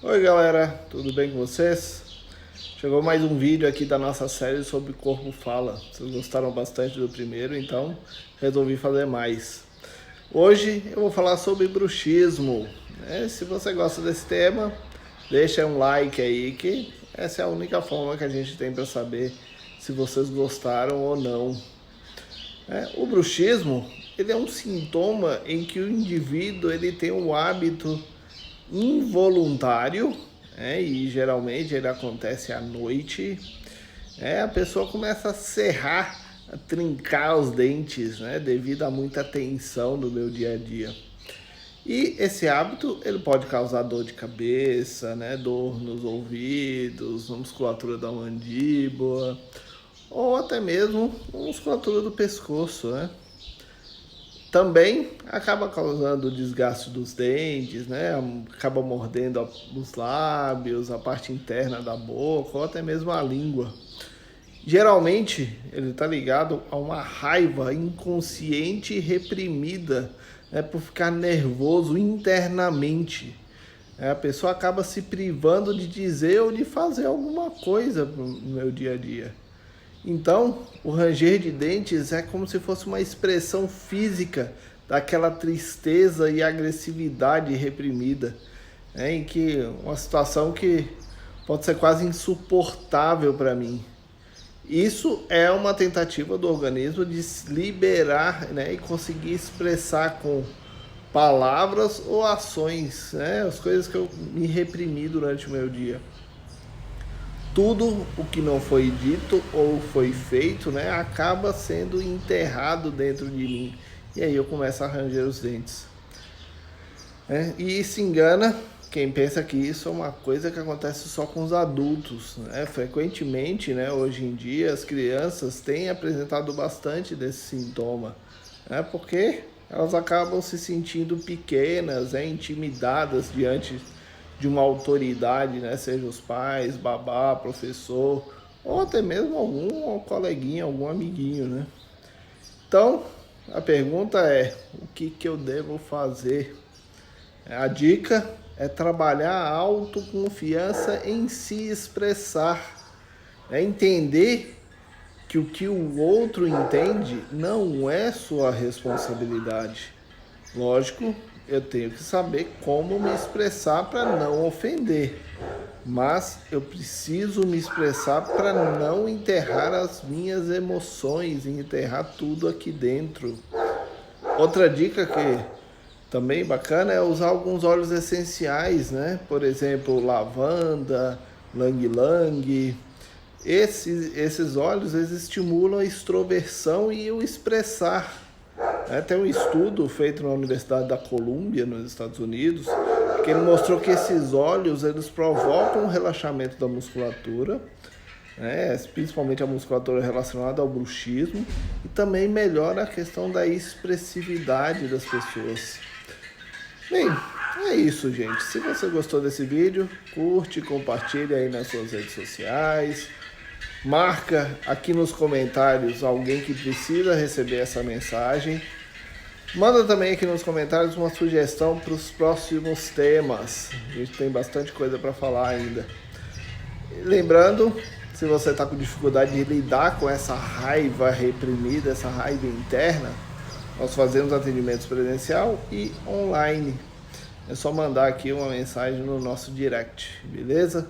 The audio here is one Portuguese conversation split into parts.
Oi galera, tudo bem com vocês? Chegou mais um vídeo aqui da nossa série sobre Corpo Fala. Vocês gostaram bastante do primeiro, então resolvi fazer mais. Hoje eu vou falar sobre bruxismo. Se você gosta desse tema, deixa um like aí, que essa é a única forma que a gente tem para saber se vocês gostaram ou não. O bruxismo, ele é um sintoma em que o indivíduo ele tem um hábito involuntário, e geralmente ele acontece à noite. A pessoa começa a serrar, a trincar os dentes, devido a muita tensão no meu dia a dia. E esse hábito ele pode causar dor de cabeça, dor nos ouvidos, na musculatura da mandíbula, ou até mesmo na musculatura do pescoço, Também acaba causando desgaste dos dentes, Acaba mordendo os lábios, a parte interna da boca ou até mesmo a língua. Geralmente ele está ligado a uma raiva inconsciente e reprimida, por ficar nervoso internamente. A pessoa acaba se privando de dizer ou de fazer alguma coisa no meu dia a dia. Então, o ranger de dentes é como se fosse uma expressão física daquela tristeza e agressividade reprimida, em que uma situação que pode ser quase insuportável para mim. Isso é uma tentativa do organismo de se liberar, e conseguir expressar com palavras ou ações, as coisas que eu me reprimi durante o meu dia. Tudo o que não foi dito ou foi feito, acaba sendo enterrado dentro de mim. E aí eu começo a ranger os dentes. E se engana quem pensa que isso é uma coisa que acontece só com os adultos. Frequentemente, hoje em dia, as crianças têm apresentado bastante desse sintoma. Porque elas acabam se sentindo pequenas, intimidadas diante de uma autoridade, seja os pais, babá, professor, ou até mesmo algum coleguinha, algum amiguinho, Então, a pergunta é, o que eu devo fazer? A dica é trabalhar a autoconfiança em se expressar, entender que o que o outro entende não é sua responsabilidade. Lógico, eu tenho que saber como me expressar para não ofender, mas eu preciso me expressar para não enterrar as minhas emoções, enterrar tudo aqui dentro. Outra dica que também bacana é usar alguns óleos essenciais, Por exemplo, lavanda, lang-lang. Esses óleos eles estimulam a extroversão e o expressar. Tem um estudo feito na Universidade da Colômbia, nos Estados Unidos, que ele mostrou que esses óleos eles provocam o relaxamento da musculatura, principalmente a musculatura relacionada ao bruxismo, e também melhora a questão da expressividade das pessoas. Bem, é isso, gente. Se você gostou desse vídeo, curte, compartilha aí nas suas redes sociais. Marca aqui nos comentários alguém que precisa receber essa mensagem. Manda também aqui nos comentários uma sugestão para os próximos temas. A gente tem bastante coisa para falar ainda. Lembrando, se você está com dificuldade de lidar com essa raiva reprimida, essa raiva interna, nós fazemos atendimentos presencial e online. É só mandar aqui uma mensagem no nosso direct, beleza?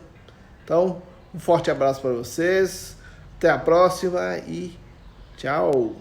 Então, um forte abraço para vocês, até a próxima e tchau!